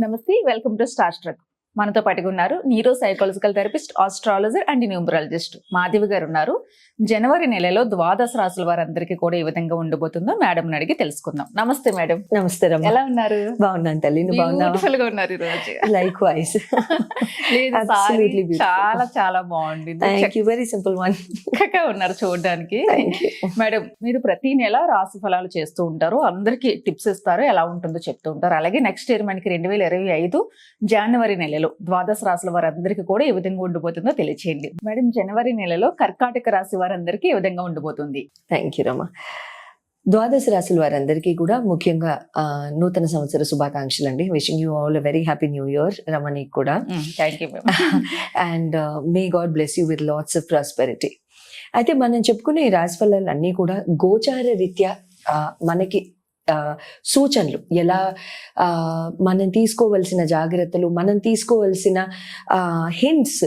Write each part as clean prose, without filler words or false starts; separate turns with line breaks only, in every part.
నమస్తే, welcome to star truck. మనతో పాటుగా ఉన్నారు neuro psychological therapist, astrologer and numerologist Madhavi గారు ఉన్నారు. జనవరి నెలలో ద్వాదశ రాశుల వారందరికీ కూడా ఏ విధంగా ఉండబోతుందో మేడం అడిగి తెలుసుకుందాం. నమస్తే మేడం.
నమస్తే రమ్మ.
ఎలా ఉన్నారు?
బాగున్నాను తల్లి, నువ్వు బాగున్నావా?
బ్యూటిఫుల్ గా ఉన్నారు ఈ రోజు.
Like wise.
చాలా చాలా బాగుంది.
వెరీ సింపుల్ వన్
ఉన్నారు చూడడానికి. మేడం, మీరు ప్రతి నెల రాశి ఫలాలు చేస్తూ ఉంటారు, అందరికి టిప్స్ ఇస్తారు, ఎలా ఉంటుందో చెప్తూ ఉంటారు. అలాగే నెక్స్ట్ ఇయర్ మనకి 2025 జనవరి నెలలో ద్వాదశ రాశుల వారందరికీ కూడా ఏ విధంగా ఉండబోతుందో తెలియచేయండి మేడం. జనవరి నెలలో కర్కాటక రాశి వారందరికీ ఏ విధంగా ఉండబోతుంది?
థ్యాంక్ యూ రమ్మ. ద్వాదశ రాశుల వారందరికీ కూడా ముఖ్యంగా నూతన సంవత్సర శుభాకాంక్షలు అండి. Wishing you all very happy new year రమణికి కూడా.
Thank you.
And may God bless you with lots of prosperity. అయితే మనం చెప్పుకునే ఈ రాశి ఫలాలు అన్నీ కూడా గోచార రీత్యా మనకి సూచనలు, ఎలా మనం తీసుకోవలసిన జాగ్రత్తలు, మనం తీసుకోవలసిన హింట్స్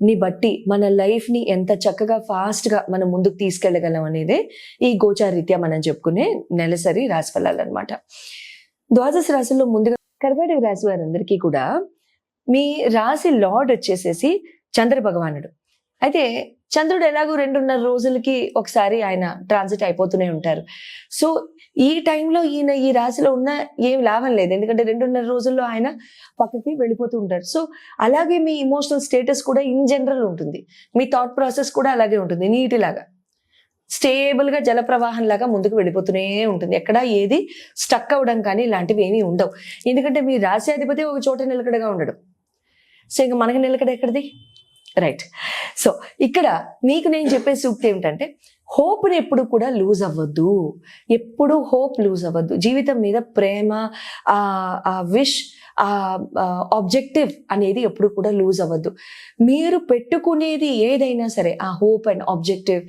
ని బట్టి మన లైఫ్ ని ఎంత చక్కగా ఫాస్ట్ గా మనం ముందుకు తీసుకెళ్లగలం అనేదే ఈ గోచారీత్యా మనం చెప్పుకునే నెలసరి రాశి ఫలాలు అనమాట. ద్వాదశ రాశుల్లో ముందుగా కర్కాటక రాశి వారందరికీ కూడా మీ రాశి లార్డ్ వచ్చేసేసి చంద్ర భగవానుడు. అయితే చంద్రుడు ఎలాగో 2.5 రోజులకి ఒకసారి ఆయన ట్రాన్సిట్ అయిపోతూనే ఉంటారు. సో ఈ టైంలో ఈయన ఈ రాశిలో ఉన్న ఏం లాభం లేదు, ఎందుకంటే 2.5 రోజుల్లో ఆయన పక్కకి వెళ్ళిపోతూ ఉంటారు. సో అలాగే మీ ఇమోషనల్ స్టేటస్ కూడా ఇన్ జనరల్ ఉంటుంది, మీ థాట్ ప్రాసెస్ కూడా అలాగే ఉంటుంది. నీటిలాగా స్టేబుల్ గా జల ప్రవాహం లాగా ముందుకు వెళ్ళిపోతూనే ఉంటుంది. ఎక్కడ ఏది స్టక్ అవ్వడం కానీ ఇలాంటివి ఏమీ ఉండవు, ఎందుకంటే మీ రాశి అధిపతి ఒక చోట నిలకడగా ఉండడం. సో ఇంకా మనకి నిలకడ ఎక్కడిది? రైట్. సో ఇక్కడ నీకు నేను చెప్పే సూక్తి ఏమిటంటే, హోప్ని ఎప్పుడు కూడా లూజ్ అవ్వద్దు, ఎప్పుడు హోప్ లూజ్ అవ్వద్దు. జీవితం మీద ప్రేమ, ఆ విష్, ఆ ఆబ్జెక్టివ్ అనేది ఎప్పుడు కూడా లూజ్ అవ్వద్దు. మీరు పెట్టుకునేది ఏదైనా సరే, ఆ హోప్ అండ్ ఆబ్జెక్టివ్,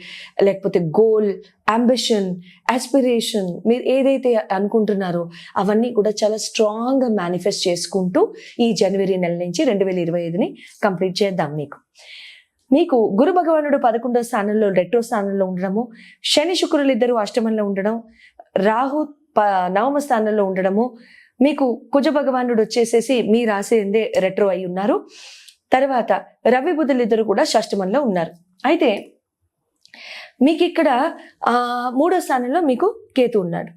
లేకపోతే గోల్, అంబిషన్, ఆస్పిరేషన్, మీరు ఏదైతే అనుకుంటున్నారో అవన్నీ కూడా చాలా స్ట్రాంగ్గా మేనిఫెస్ట్ చేసుకుంటూ ఈ జనవరి నెల నుంచి 2025ని కంప్లీట్ చేద్దాం. మీకు గురు భగవానుడు 11వ స్థానంలో రెట్రో స్థానంలో ఉండడము, శని శుక్రులు ఇద్దరు అష్టమంలో ఉండడం, రాహు 9వ స్థానంలో ఉండడము, మీకు కుజ భగవానుడు వచ్చేసేసి మీ రాశి ఎందే రెట్రో అయి ఉన్నారు. తర్వాత రవి బుధులు ఇద్దరు కూడా షష్టమంలో ఉన్నారు. అయితే మీకు ఇక్కడ 3వ స్థానంలో మీకు కేతు ఉన్నాడు.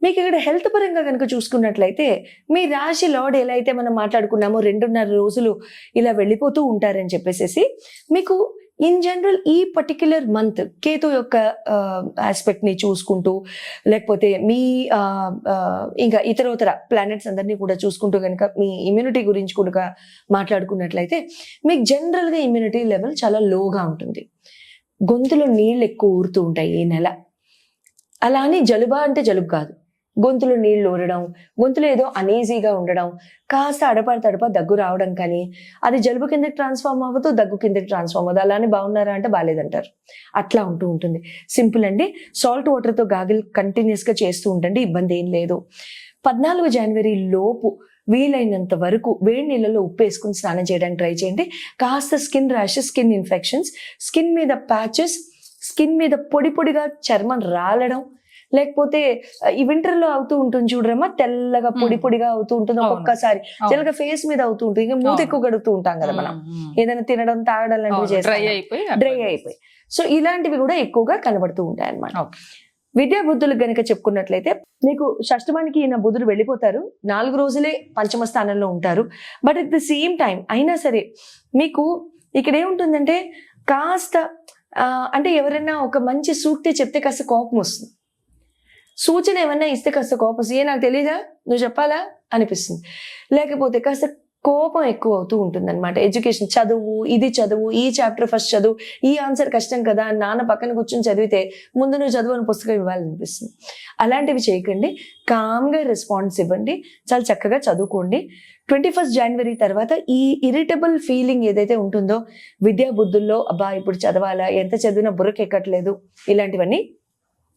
మీకు ఇక్కడ హెల్త్ పరంగా కనుక చూసుకున్నట్లయితే మీ రాశి లార్డ్ ఎలా అయితే మనం మాట్లాడుకున్నామో 2.5 రోజులు ఇలా వెళ్ళిపోతూ ఉంటారని చెప్పేసి, మీకు ఇన్ జనరల్ ఈ పర్టిక్యులర్ మంత్ కేతు యొక్క ఆస్పెక్ట్ని చూసుకుంటూ, లేకపోతే మీ ఇంకా ఇతరోతర ప్లానెట్స్ అందరినీ కూడా చూసుకుంటూ కనుక మీ ఇమ్యూనిటీ గురించి కూడా మాట్లాడుకున్నట్లయితే, మీకు జనరల్గా ఇమ్యూనిటీ లెవెల్ చాలా లోగా ఉంటుంది. గొంతులో నీళ్ళు ఎక్కువ ఊరుతూ ఉంటాయి ఈ నెల. అలా అని జలుబా అంటే జలుబు కాదు, గొంతులో నీళ్ళు ఊరడం, గొంతులో ఏదో అనీజీగా ఉండడం, కాస్త అడప దగ్గు రావడం, కానీ అది జలుబు కిందకి ట్రాన్స్ఫార్మ్ అవ్వదు, దగ్గు కిందకి ట్రాన్స్ఫార్మ్ అవ్వదు. అలానే బాగున్నారా అంటే బాగాలేదంటారు. అట్లా ఉంటూ ఉంటుంది. సింపుల్ అండి. సాల్ట్ వాటర్తో గాగిల్ కంటిన్యూస్గా చేస్తూ ఉండండి, ఇబ్బంది ఏం లేదు. 14 జనవరి లోపు వీలైనంత వరకు వేడి నీళ్ళలో ఉప్పు వేసుకుని స్నానం చేయడానికి ట్రై చేయండి. కాస్త skin rashes, skin infections, skin మీద ప్యాచెస్, స్కిన్ మీద పొడి పొడిగా చర్మం రాలడం, లేకపోతే ఈ వింటర్ లో అవుతూ ఉంటుంది చూడరమ్మా, తెల్లగా పొడి పొడిగా అవుతూ ఉంటుంది. ఒక్కొక్కసారి జనరల్గా ఫేస్ మీద అవుతూ ఉంటుంది. ఇంకా మూత ఎక్కువ గడుపుతూ ఉంటాం కదా మనం, ఏదైనా తినడం తాగడం లాంటివి చేస్తాం, డ్రై అయిపోయి. సో ఇలాంటివి కూడా ఎక్కువగా కనబడుతూ ఉంటాయి అన్నమాట. విద్యా బుద్ధులు గనక చెప్పుకున్నట్లయితే, మీకు షష్టమానికి ఈయన బుధుడు వెళ్ళిపోతారు, 4 రోజులే పంచమ స్థానంలో ఉంటారు. But at the same time అయినా సరే మీకు ఇక్కడ ఏముంటుందంటే, కాస్త అంటే ఎవరైనా ఒక మంచి సూక్తి చెప్తే కాస్త కోపం వస్తుంది, సూచన ఏమన్నా ఇస్తే కాస్త కోపం వస్తుంది. నాకు తెలీదా, నువ్వు చెప్పాలా అనిపిస్తుంది. లేకపోతే కాస్త కోపం ఎక్కువ అవుతూ ఉంటుంది అనమాట. ఎడ్యుకేషన్, చదువు, ఇది చదువు, ఈ చాప్టర్ ఫస్ట్ చదువు, ఈ ఆన్సర్ కష్టం కదా, నాన్న పక్కన కూర్చొని చదివితే ముందు నువ్వు చదువు అని పుస్తకం ఇవ్వాలనిపిస్తుంది. అలాంటివి చేయకండి, కామ్గా రెస్పాన్స్ ఇవ్వండి, చాలా చక్కగా చదువుకోండి. 21 జనవరి తర్వాత ఈ ఇరిటబుల్ ఫీలింగ్ ఏదైతే ఉంటుందో విద్యా బుద్ధుల్లో, అబ్బా ఇప్పుడు చదవాలా, ఎంత చదివినా బుర్రకి ఎక్కట్లేదు, ఇలాంటివన్నీ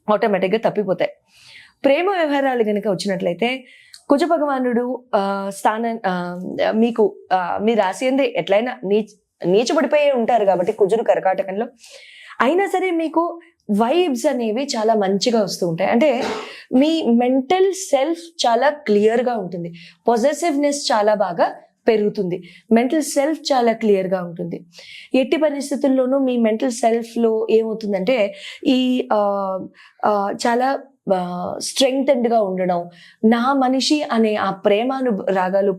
ఆటోమేటిక్గా తప్పిపోతాయి. ప్రేమ వ్యవహారాలు కనుక వచ్చినట్లయితే, కుజ భగవానుడు స్థానం మీకు మీ రాశి అందే ఎట్లయినా నీచపడిపోయే ఉంటారు కాబట్టి కుజుడు కర్కాటకంలో. అయినా సరే మీకు వైబ్స్ అనేవి చాలా మంచిగా వస్తూ ఉంటాయి. అంటే మీ మెంటల్ సెల్ఫ్ చాలా క్లియర్గా ఉంటుంది. పొజెసివ్నెస్ చాలా బాగా పెరుగుతుంది. మెంటల్ సెల్ఫ్ చాలా క్లియర్గా ఉంటుంది. ఎట్టి పరిస్థితుల్లోనూ మీ మెంటల్ సెల్ఫ్లో ఏమవుతుందంటే ఈ చాలా స్ట్రెంగ్థెన్డ్గా ఉండడం, నా మనిషి అనే ఆ రాగాలు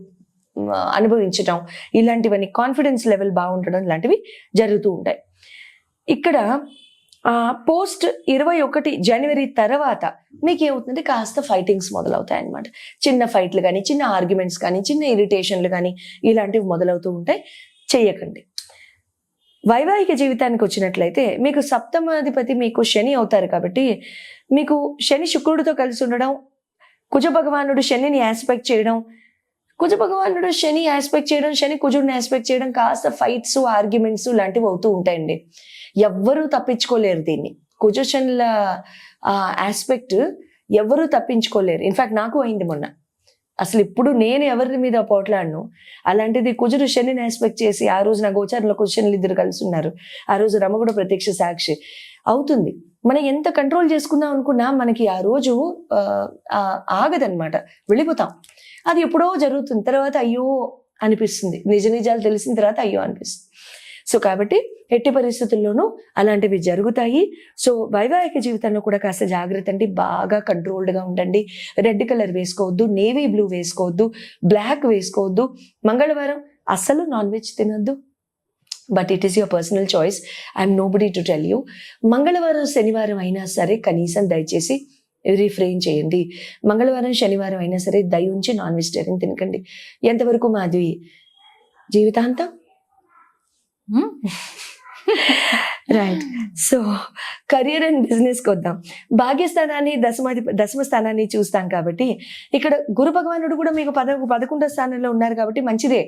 అనుభవించడం, ఇలాంటివన్నీ కాన్ఫిడెన్స్ లెవెల్ బాగుండడం ఇలాంటివి జరుగుతూ ఉంటాయి. ఇక్కడ పోస్ట్ 21 జనవరి తర్వాత మీకు ఏమవుతుందంటే కాస్త ఫైటింగ్స్ మొదలవుతాయి అన్నమాట. చిన్న ఫైట్లు కానీ, చిన్న ఆర్గ్యుమెంట్స్ కానీ, చిన్న ఇరిటేషన్లు కానీ ఇలాంటివి మొదలవుతూ ఉంటాయి. చెయ్యకండి. వైవాహిక జీవితానికి వచ్చినట్లయితే మీకు సప్తమాధిపతి మీకు శని అవుతారు కాబట్టి మీకు శని శుక్రుడితో కలిసి ఉండడం, కుజ భగవానుడు శనిని యాస్పెక్ట్ చేయడం, శని కుజుడిని యాస్పెక్ట్ చేయడం, కాస్త ఫైట్స్ ఆర్గ్యుమెంట్స్ లాంటివి అవుతూ ఉంటాయండి. ఎవ్వరూ తప్పించుకోలేరు దీన్ని. కుజ శనుల ఆస్పెక్ట్ ఎవరూ తప్పించుకోలేరు. ఇన్ఫాక్ట్ నాకు అయింది మొన్న. అసలు ఇప్పుడు నేను ఎవరి మీద పోట్లాడను, అలాంటిది కుజుడు శనిని ఆస్పెక్ట్ చేసి ఆ రోజు నా గోచారంలో కుజ శనులు ఇద్దరు కలిసి ఉన్నారు. ఆ రోజు రమ కూడా ప్రత్యక్ష సాక్షి అవుతుంది. మనం ఎంత కంట్రోల్ చేసుకుందాం అనుకున్నా మనకి ఆ రోజు ఆగదనమాట, వెళ్ళిపోతాం. అది ఎప్పుడో జరుగుతుంది, తర్వాత అయ్యో అనిపిస్తుంది. నిజాలు తెలిసిన తర్వాత అయ్యో అనిపిస్తుంది. సో కాబట్టి ఎట్టి పరిస్థితుల్లోనూ అలాంటివి జరుగుతాయి. సో వైవాహిక జీవితంలో కూడా కాస్త జాగ్రత్త అండి. బాగా కంట్రోల్డ్గా ఉండండి. రెడ్ కలర్ వేసుకోవద్దు, నేవీ బ్లూ వేసుకోవద్దు, బ్లాక్ వేసుకోవద్దు. మంగళవారం అస్సలు నాన్ వెజ్ తినద్దు. But it is your personal choice. I'm nobody to tell you. మంగళవారం శనివారం అయినా సరే కనీసం దయచేసి రిఫ్రెయిన్ చేయండి. మంగళవారం శనివారం అయినా సరే దయ ఉంచి నాన్ వెజిటేరియన్ తినకండి. ఎంతవరకు మాది జీవితాంతం. రైట్. సో కెరియర్ అండ్ బిజినెస్కి వద్దాం. భాగ్యస్థానాన్ని దశమ స్థానాన్ని చూస్తాం కాబట్టి ఇక్కడ గురు భగవానుడు కూడా మీకు 11వ స్థానంలో ఉన్నారు కాబట్టి మంచిదే.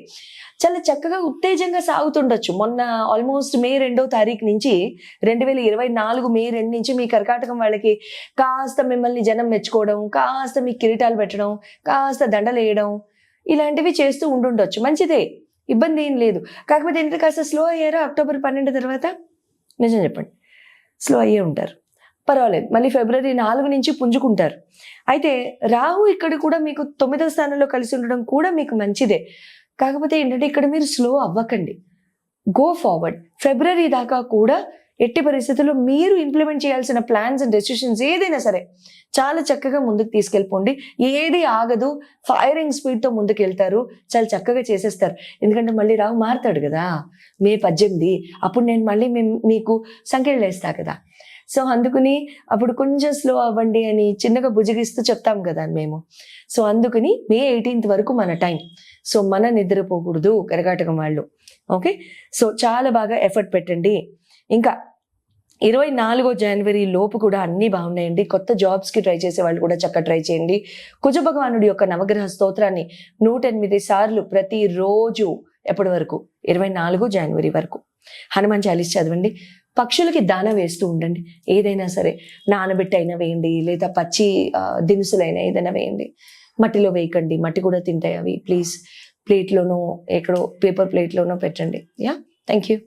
చాలా చక్కగా ఉత్తేజంగా సాగుతుండొచ్చు. మొన్న ఆల్మోస్ట్ మే 2వ తారీఖు నుంచి 2024 మే 2 నుంచి మీ కర్కాటకం వాళ్ళకి కాస్త మిమ్మల్ని జనం మెచ్చుకోవడం, కాస్త మీ కిరీటాలు పెట్టడం, కాస్త దండలు వేయడం ఇలాంటివి చేస్తూ ఉండుండొచ్చు. మంచిదే, ఇబ్బంది ఏం లేదు. కాకపోతే ఏంటంటే కాస్త స్లో అయ్యారా అక్టోబర్ 12 తర్వాత? నిజం చెప్పండి, స్లో అయ్యే ఉంటారు. పర్వాలేదు, మళ్ళీ ఫిబ్రవరి 4 నుంచి పుంజుకుంటారు. అయితే రాహు ఇక్కడ కూడా మీకు 9వ స్థానంలో కలిసి ఉండడం కూడా మీకు మంచిదే. కాకపోతే ఏంటంటే ఇక్కడ మీరు స్లో అవ్వకండి, గో ఫార్వర్డ్. ఫిబ్రవరి దాకా కూడా ఎట్టి పరిస్థితుల్లో మీరు ఇంప్లిమెంట్ చేయాల్సిన ప్లాన్స్ అండ్ డెసిషన్స్ ఏదైనా సరే చాలా చక్కగా ముందుకు తీసుకెళ్ళిపోండి. ఏది ఆగదు, ఫైరింగ్ స్పీడ్తో ముందుకు వెళ్తారు, చాలా చక్కగా చేసేస్తారు. ఎందుకంటే మళ్ళీ రావు మారుతాడు కదా మే 18, అప్పుడు నేను మళ్ళీ మీకు సంఖ్యలు వేస్తా కదా. సో అందుకని అప్పుడు కొంచెం స్లో అవ్వండి అని చిన్నగా భుజగిస్తూ చెప్తాం కదా మేము. సో అందుకని మే 18 వరకు మన టైం. సో మన నిద్రపోకూడదు కర్కాటకం వాళ్ళు. ఓకే, సో చాలా బాగా ఎఫర్ట్ పెట్టండి. ఇంకా 24 జనవరి లోపు కూడా అన్నీ బాగున్నాయండి. కొత్త జాబ్స్కి ట్రై చేసే వాళ్ళు కూడా చక్కగా ట్రై చేయండి. కుజ భగవానుడి యొక్క నవగ్రహ స్తోత్రాన్ని 108 సార్లు ప్రతిరోజు ఎప్పటి వరకు 24 జనవరి వరకు హనుమాన్ చాలీస్ చదవండి. పక్షులకి దాన వేస్తూ ఉండండి. ఏదైనా సరే నానబెట్టి అయినా వేయండి, లేదా పచ్చి దినుసులైనా ఏదైనా వేయండి. మట్టిలో వేయకండి, మట్టి కూడా తింటాయి అవి. ప్లీజ్ ప్లేట్లోనో ఎక్కడో పేపర్ ప్లేట్లోనో పెట్టండి. Yeah, thank you.